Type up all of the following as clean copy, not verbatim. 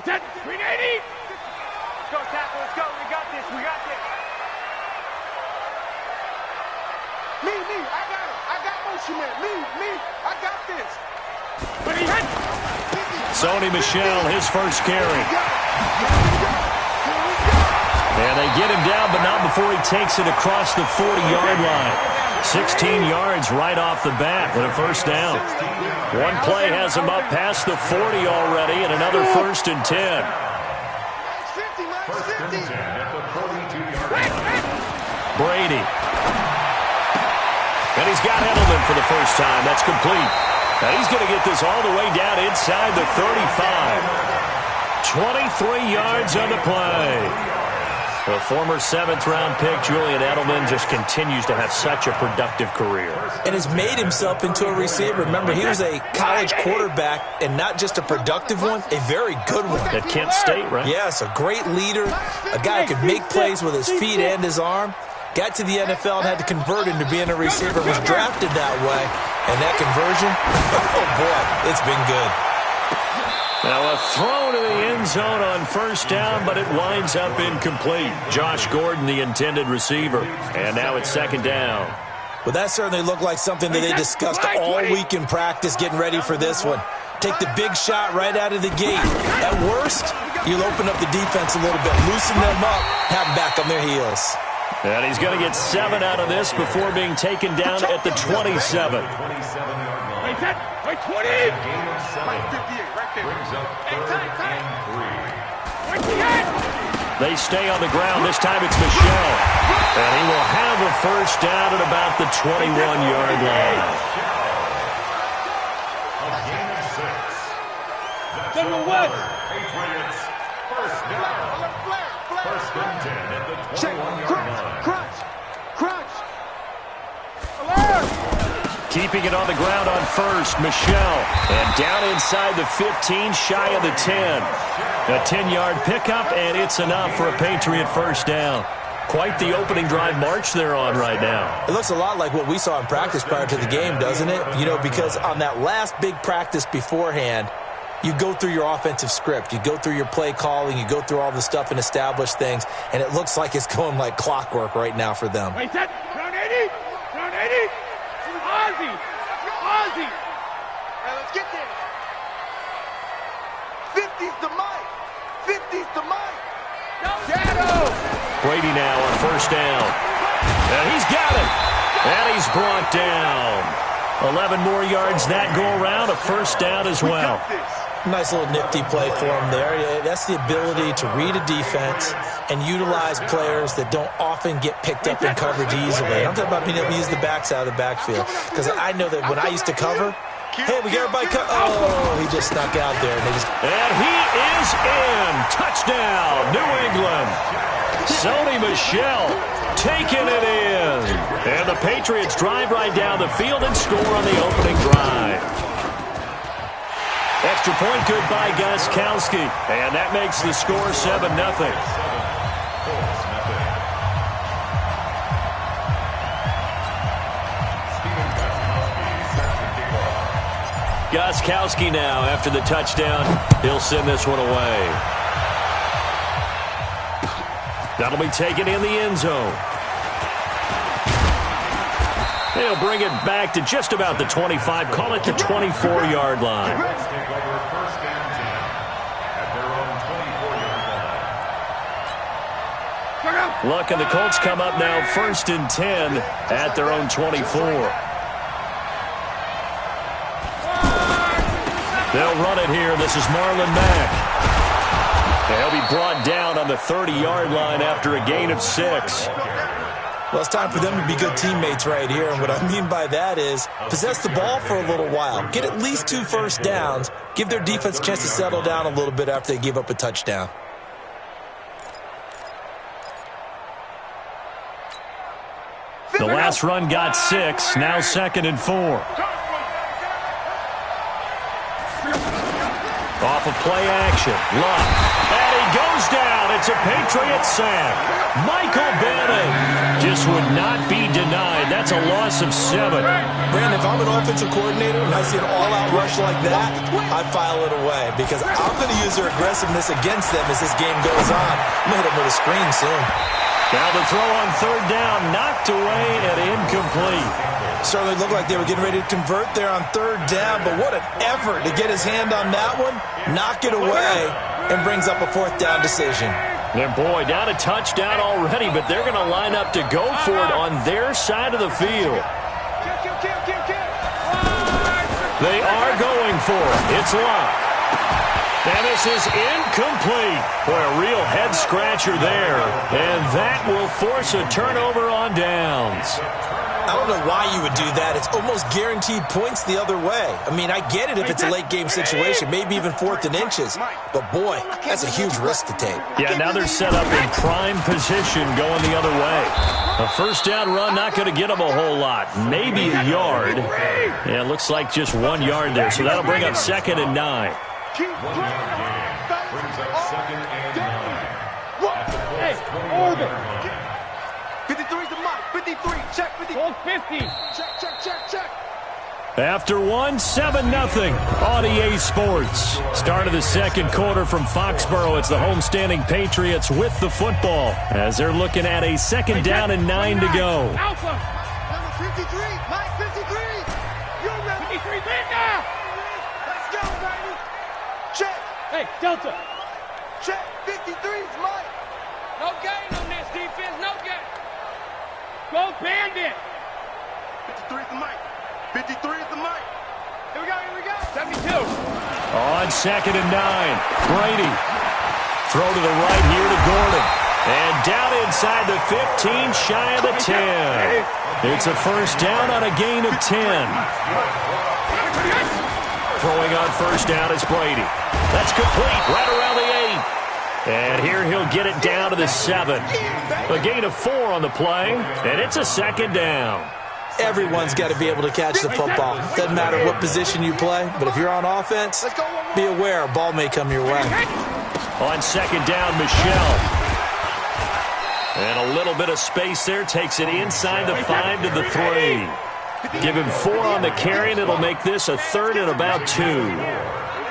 Set. 380. Let's go, tackle. Let's go. We got this. We got this. Me. I got it. I got motion man. Me. I got this. But he hit. Sony Michel, his first carry. And they get him down, but not before he takes it across the 40-yard line. 16 yards right off the bat with a first down. One play has him up past the 40 already, and another 1st and 10. Brady. And he's got Edelman for the first time. That's complete. And he's going to get this all the way down inside the 35. 23 yards on the play. The former 7th-round pick, Julian Edelman, just continues to have such a productive career. And has made himself into a receiver. Remember, he was a college quarterback, and not just a productive one, a very good one. At Kent State, right? Yes, a great leader, a guy who could make plays with his feet and his arm. Got to the NFL and had to convert into being a receiver. Was drafted that way. And that conversion, oh boy, it's been good. Now a throw to the end zone on first down, but it winds up incomplete. Josh Gordon, the intended receiver. And now it's 2nd down. Well, that certainly looked like something that they discussed all week in practice, getting ready for this one. Take the big shot right out of the gate. At worst, you'll open up the defense a little bit, loosen them up, have them back on their heels. And he's going to get 7 out of this before being taken down at the 27. Wait, set. Wait, 20. Right 58, right there. Time. Wait, they stay on the ground. This time it's Michel. And he will have a first down at about the 21-yard line. Number 1. Patriots, first down. First and 10 at the 21-yard line. Crunch. Alert. Keeping it on the ground on first, Michel. And down inside the 15, shy of the 10. A 10-yard pickup, and it's enough for a Patriot first down. Quite the opening drive march they're on right now. It looks a lot like what we saw in practice prior to the game, doesn't it? You know, because on that last big practice beforehand, you go through your offensive script. You go through your play calling. You go through all the stuff and establish things. And it looks like it's going like clockwork right now for them. Wait, set. Round 80. Ozzy. Now let's get there. 50's the mic. 50's the mic. Shadow. Brady now on first down. And he's got it. And he's brought down. 11 more yards that go around. A first down as well. Nice little nifty play for him there. That's the ability to read a defense and utilize players that don't often get picked up in coverage easily. I'm talking about being able to use the backs out of the backfield. Because I know that when I used to cover, hey, we got everybody cut. Oh, he just snuck out there. And he is in. Touchdown, New England. Sony Michel taking it in. And the Patriots drive right down the field and score on the opening drive. Extra point good by Gostkowski. And that makes the score 7-0. Gostkowski now after the touchdown. He'll send this one away. That'll be taken in the end zone. They'll bring it back to just about the 25. Call it the 24-yard line. Luck and the Colts come up now 1st and 10 at their own 24. They'll run it here. This is Marlon Mack. He'll be brought down on the 30-yard line after a gain of 6. Well, it's time for them to be good teammates right here. And what I mean by that is possess the ball for a little while. Get at least 2 first downs. Give their defense a chance to settle down a little bit after they give up a touchdown. The last run got 6. Now 2nd and 4. Off of play action. Luck. And he he goes down. It's a Patriot sack. Michael Bennett just would not be denied. That's a loss of 7. Brandon, if I'm an offensive coordinator and I see an all-out rush like that, I file it away because I'm going to use their aggressiveness against them as this game goes on. I'm going to hit them with a screen soon. Now the throw on 3rd down, knocked away and incomplete. Certainly looked like they were getting ready to convert there on 3rd down, but what an effort to get his hand on that one, knock it away, and brings up a 4th down decision. And boy, down a touchdown already, but they're going to line up to go for it on their side of the field. They are going for it. It's locked. And this is incomplete. Boy, a real head-scratcher there. And that will force a turnover on downs. I don't know why you would do that. It's almost guaranteed points the other way. I mean, I get it if it's a late-game situation, maybe even 4th and inches. But, boy, that's a huge risk to take. Yeah, now they're set up in prime position going the other way. A 1st down run, not going to get them a whole lot. Maybe a yard. Yeah, it looks like just 1 yard there. So that'll bring up 2nd and 9. Brings up 2nd and 9. Hey, orbit. 53's the mark. 53. Check 50. 50. Check. After 1, 7-0 on EA Sports. Start of the 2nd quarter from Foxborough. It's the homestanding Patriots with the football as they're looking at a 2nd down and 9 to go. Alpha. Number 53. Mike 53. You're ready. 53 big now. Let's go, baby. Check. Hey, Delta. Check. 53's Mike. No gain on this defense. No gain. Go Bandit. 53 is the Mike. 53 is the Mike. Here we go. 72. On 2nd and 9. Brady. Throw to the right here to Gordon. And down inside the 15, shy of the 10. It's a 1st down on a gain of 10. Throwing on 1st down is Brady. That's complete right around the 8. And here he'll get it down to the 7. A gain of 4 on the play, and it's a 2nd down. Everyone's got to be able to catch the football. Doesn't matter what position you play, but if you're on offense, be aware a ball may come your way. On 2nd down, Michelle. And a little bit of space there, takes it inside the 5 to the 3. Give him 4 on the carry, and it'll make this a 3rd and about 2.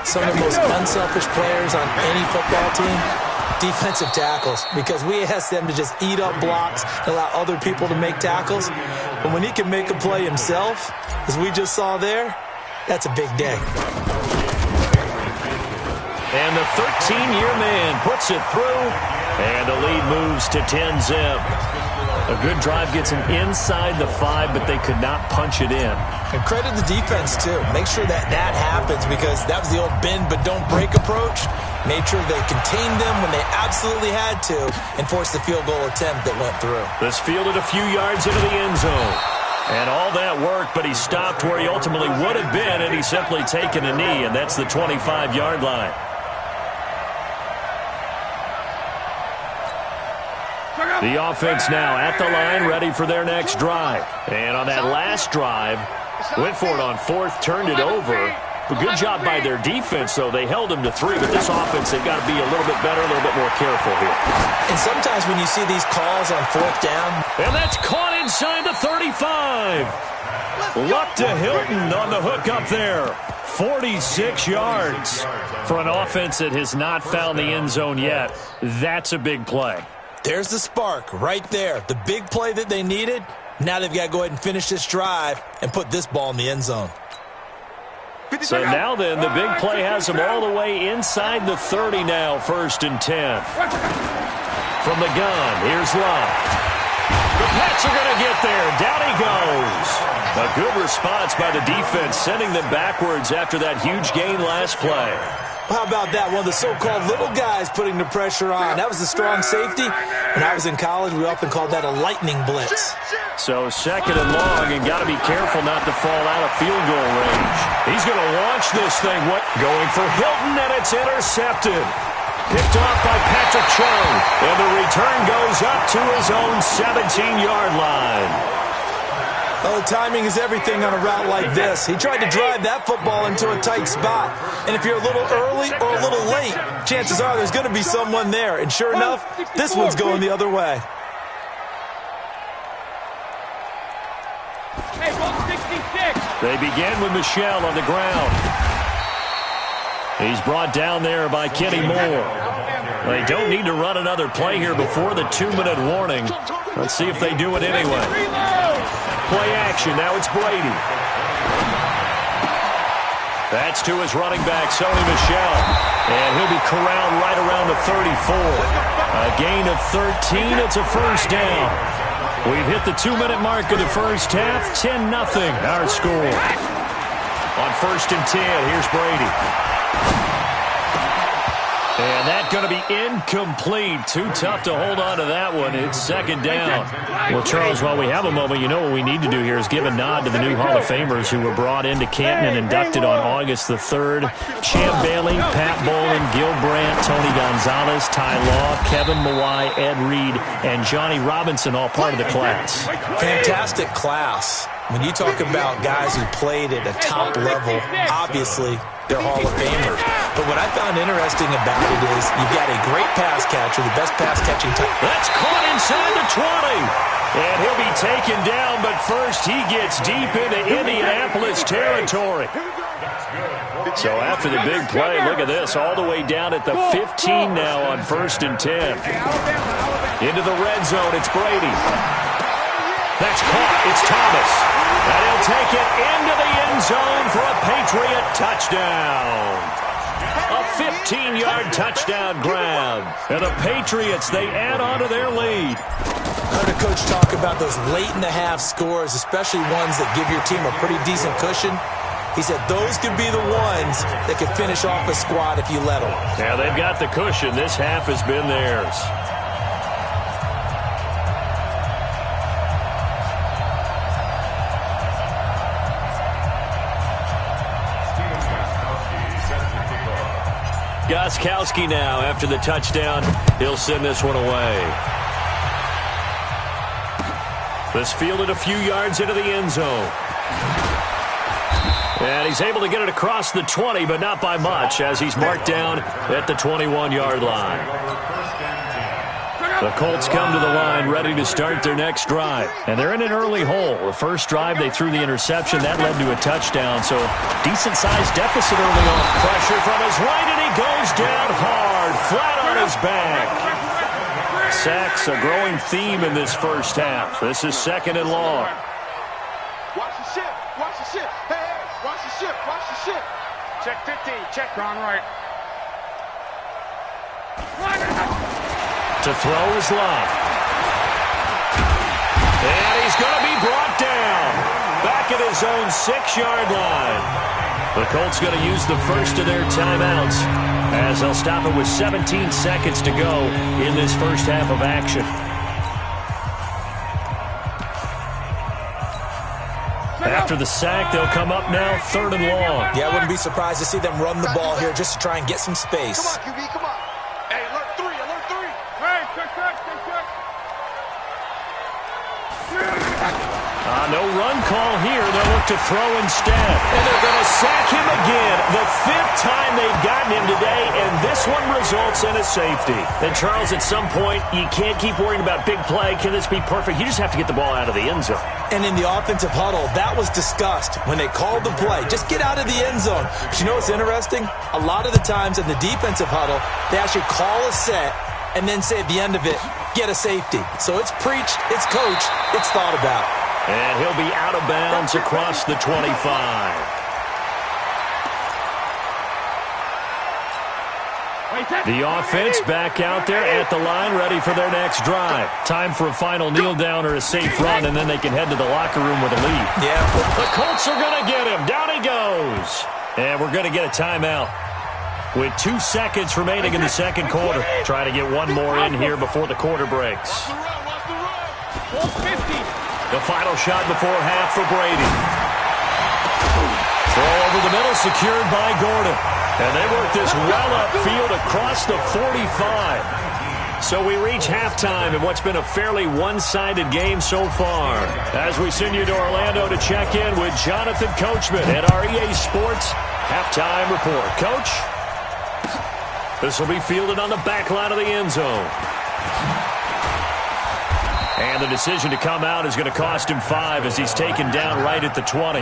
Some of the most unselfish players on any football team, defensive tackles, because we ask them to just eat up blocks, allow other people to make tackles. But when he can make a play himself, as we just saw there, that's a big day. And the 13-year man puts it through, and the lead moves to 10-zip. A good drive gets him inside the 5, but they could not punch it in. And credit the defense, too. Make sure that happens because that was the old bend but don't break approach. Made sure they contained them when they absolutely had to and forced the field goal attempt that went through. This fielded a few yards into the end zone. And all that worked, but he stopped where he ultimately would have been, and he's simply taken a knee, and that's the 25-yard line. The offense now at the line, ready for their next drive. And on that last drive, went for it on 4th, turned it over. A good job by their defense, though. They held them to 3, but this offense, they've got to be a little bit better, a little bit more careful here. And sometimes when you see these calls on 4th down. And that's caught inside the 35. Luck to Hilton on the hook up there. 46 yards for an offense that has not found the end zone yet. That's a big play. There's the spark right there. The big play that they needed. Now they've got to go ahead and finish this drive and put this ball in the end zone. So now then, the big play has them all the way inside the 30 now, 1st and 10. From the gun, here's Love. The Pats are going to get there. Down he goes. A good response by the defense, sending them backwards after that huge gain last play. How about that? One of the so-called little guys putting the pressure on. That was a strong safety. When I was in college, we often called that a lightning blitz. So 2nd and long, and got to be careful not to fall out of field goal range. He's going to launch this thing. Going for Hilton, and it's intercepted. Picked off by Patrick Chung, and the return goes up to his own 17-yard line. Oh, timing is everything on a route like this. He tried to drive that football into a tight spot. And if you're a little early or a little late, chances are there's going to be someone there. And sure enough, this one's going the other way. Hey, ball 66. They begin with Michel on the ground. He's brought down there by Kenny Moore. They don't need to run another play here before the 2-minute warning. Let's see if they do it anyway. Play action. Now it's Brady. That's to his running back, Sony Michel. And he'll be corralled right around the 34. A gain of 13. It's a first down. We've hit the 2-minute mark of the first half. 10-0 our score. On 1st and 10, here's Brady. And that's going to be incomplete. Too tough to hold on to that one. It's 2nd down. Well, Charles, while we have a moment, you know what we need to do here is give a nod to the new Hall of Famers who were brought into Canton and inducted on August the 3rd. Champ Bailey, Pat Bowlen, Gil Brandt, Tony Gonzalez, Ty Law, Kevin Mawai, Ed Reed, and Johnny Robinson, all part of the class. Fantastic class. When you talk about guys who played at a top level, obviously they're Hall of Famers. But what I found interesting about it is you've got a great pass catcher, the best pass-catching type. That's caught inside the 20. And he'll be taken down, but first he gets deep into Indianapolis territory. So after the big play, look at this, all the way down at the 15 now on 1st and 10. Into the red zone, it's Brady. That's caught. It's Thomas. And he'll take it into the end zone for a Patriot touchdown. A 15-yard touchdown grab. And the Patriots, they add on to their lead. I heard a coach talk about those late-in-the-half scores, especially ones that give your team a pretty decent cushion. He said those could be the ones that could finish off a squad if you let them. Yeah, they've got the cushion. This half has been theirs. Gostkowski now after the touchdown. He'll send this one away. This fielded a few yards into the end zone. And he's able to get it across the 20, but not by much, as he's marked down at the 21-yard line. The Colts come to the line ready to start their next drive. And they're in an early hole. The first drive, they threw the interception. That led to a touchdown. So decent-sized deficit early on. Pressure from his right, and he goes down hard, flat on his back. Sacks, a growing theme in this first half. This is 2nd and long. Watch the ship. Watch the ship. Hey, hey, watch the ship. Watch the ship. Check 15. Check. Gone right. To throw is Love. And he's going to be brought down. Back at his own 6-yard line. The Colts going to use the first of their timeouts as they'll stop it with 17 seconds to go in this first half of action. After the sack, they'll come up now 3rd and long. Yeah, I wouldn't be surprised to see them run the ball here just to try and get some space. Come on, QB, come on. Hey, alert 3, alert 3. Hey, check. No run call here. They'll look to throw instead. And they're going to sack him again. The 5th time they've gotten him today, and this one results in a safety. And, Charles, at some point, you can't keep worrying about big play. Can this be perfect? You just have to get the ball out of the end zone. And in the offensive huddle, that was discussed when they called the play. Just get out of the end zone. But you know what's interesting? A lot of the times in the defensive huddle, they actually call a set and then say at the end of it, get a safety. So it's preached, it's coached, it's thought about. And he'll be out of bounds across the 25. The offense back out there at the line, ready for their next drive. Time for a final kneel down or a safe run, and then they can head to the locker room with a lead. Yeah. The Colts are going to get him. Down he goes. And we're going to get a timeout with 2 seconds remaining in the second quarter. Try to get one more in here before the quarter breaks. The final shot before half for Brady. Throw over the middle, secured by Gordon. And they work this well upfield across the 45. So we reach halftime in what's been a fairly one-sided game so far. As we send you to Orlando to check in with Jonathan Coachman at our EA Sports Halftime Report. Coach, this will be fielded on the back line of the end zone. And the decision to come out is going to cost him 5 as he's taken down right at the 20.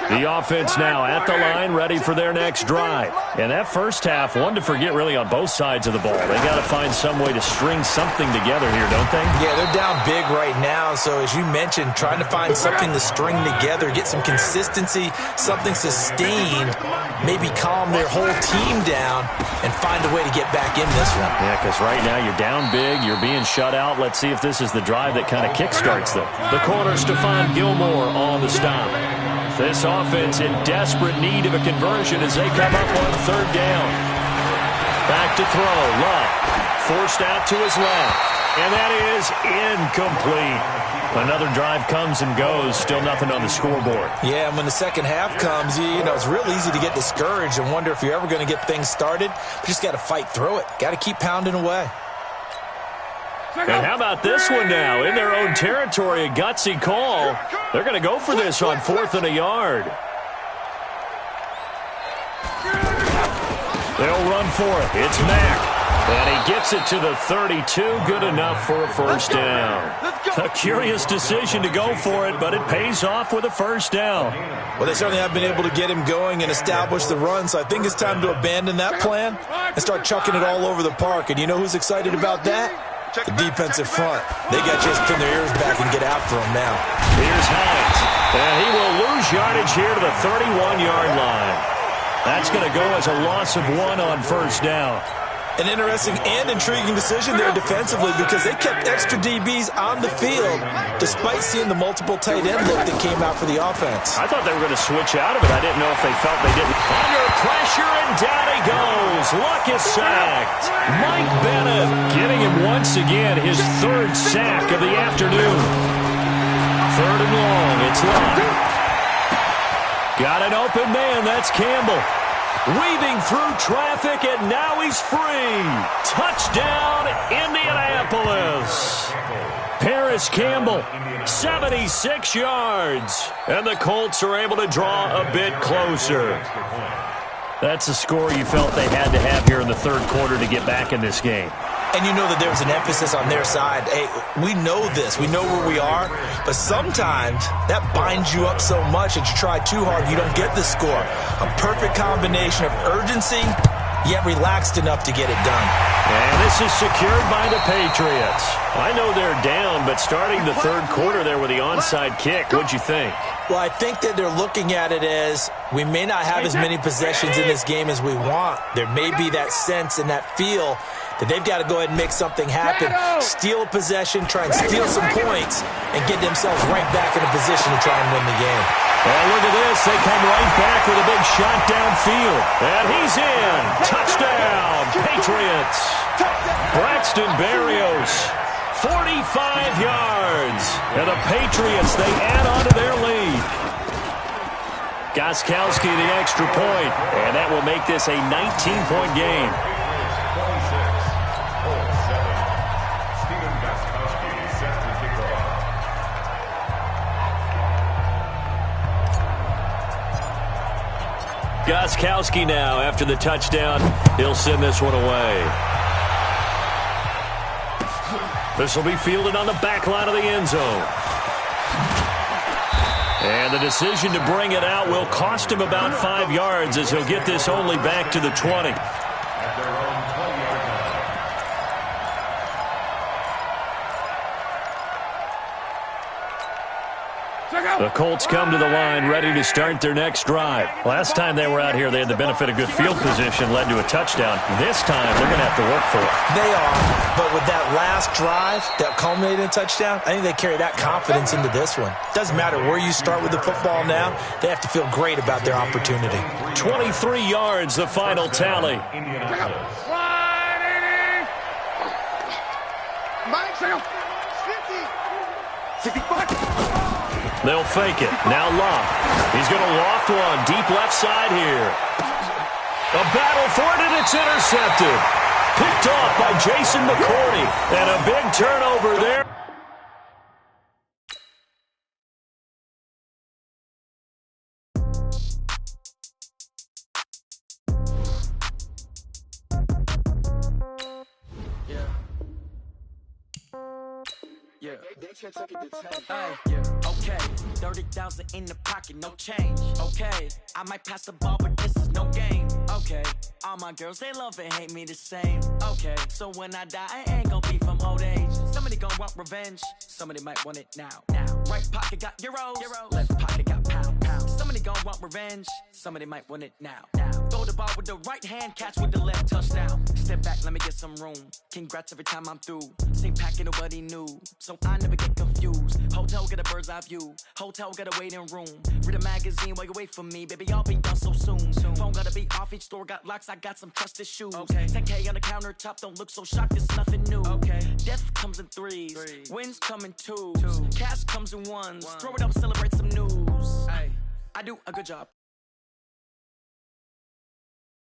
The offense now at the line, ready for their next drive. And that first half, one to forget really on both sides of the ball. They got to find some way to string something together here, don't they? Yeah, they're down big right now. So as you mentioned, trying to find something to string together, get some consistency, something sustained, maybe calm their whole team down and find a way to get back in this one. Yeah, because right now you're down big, you're being shut out. Let's see if this is the drive that kind of kickstarts them. The corner, Stephon Gilmore on the stop. This offense in desperate need of a conversion as they come up on third down. Back to throw. Love forced out to his left. And that is incomplete. Another drive comes and goes. Still nothing on the scoreboard. Yeah, and when the second half comes, you know, it's real easy to get discouraged and wonder if you're ever going to get things started. You just got to fight through it. Got to keep pounding away. And how about this one now? In their own territory, a gutsy call. They're going to go for this on 4th and a yard. They'll run for it. It's Mack. And he gets it to the 32. Good enough for a first down. A curious decision to go for it, but it pays off with a first down. Well, they certainly have been able to get him going and establish the run, so I think it's time to abandon that plan and start chucking it all over the park. And you know who's excited about that? The defensive front. They got to just pin their ears back and get after him now. Here's Hines. And he will lose yardage here to the 31-yard line. That's going to go as a loss of 1 on first down. An interesting and intriguing decision there defensively because they kept extra DBs on the field despite seeing the multiple tight end look that came out for the offense. I thought they were going to switch out of it. I didn't know if they felt they didn't. Under pressure, and down he goes. Luck is sacked. Mike Bennett getting him once again, his 3rd sack of the afternoon. 3rd and long. It's Luck. Got an open man. That's Campbell. Weaving through traffic, and now he's free. Touchdown, Indianapolis. Paris Campbell, 76 yards. And the Colts are able to draw a bit closer. That's a score you felt they had to have here in the 3rd quarter to get back in this game. And you know that there's an emphasis on their side. Hey, we know this. We know where we are. But sometimes that binds you up so much that you try too hard, you don't get the score. A perfect combination of urgency, yet relaxed enough to get it done. And this is secured by the Patriots. I know they're down, but starting the 3rd quarter there with the onside kick, what'd you think? Well, I think that they're looking at it as we may not have as many possessions in this game as we want. There may be that sense and that feel that they've got to go ahead and make something happen, steal a possession, try and steal some points, and get themselves right back in a position to try and win the game. And look at this. They come right back with a big shot downfield. And he's in. Touchdown, Patriots. Braxton Berrios, 45 yards. And the Patriots, they add on to their lead. Gostkowski the extra point. And that will make this a 19-point game. Gostkowski now, after the touchdown, he'll send this one away. This will be fielded on the back line of the end zone. And the decision to bring it out will cost him about 5 yards as he'll get this only back to the 20. The Colts come to the line ready to start their next drive. Last time they were out here, they had the benefit of good field position, led to a touchdown. This time, they're going to have to work for it. They are, but with that last drive that culminated in a touchdown, I think they carry that confidence into this one. Doesn't matter where you start with the football now, they have to feel great about their opportunity. 23 yards, the final tally. Mike, 50, 65. They'll fake it. Now Love. He's going to loft one deep left side here. A battle for it, and it's intercepted. Picked off by Jason McCourty. And a big turnover there. Yeah. Okay. 30,000 in the pocket, no change. Okay. I might pass the ball, but this is no game. Okay. All my girls, they love and hate me the same. Okay. So when I die, I ain't gonna be from old age. Somebody gonna want revenge. Somebody might want it now. Right pocket got euros. Left pocket got pound. Somebody gonna want revenge. Somebody might want it now. Throw the ball with the right hand, catch with the left, touchdown. Step back, let me get some room. Congrats every time I'm through. Same packet, nobody knew. So I never get confused. Hotel get a bird's eye view. Hotel get a waiting room. Read a magazine while you wait for me. Baby, I'll be done so soon. Phone gotta be off, each store got locks. I got some trusted shoes. 10K on the countertop, don't look so shocked, it's nothing new. Death comes in threes. Wins come in twos. Cash comes in ones. Throw it up, celebrate some news. I do a good job.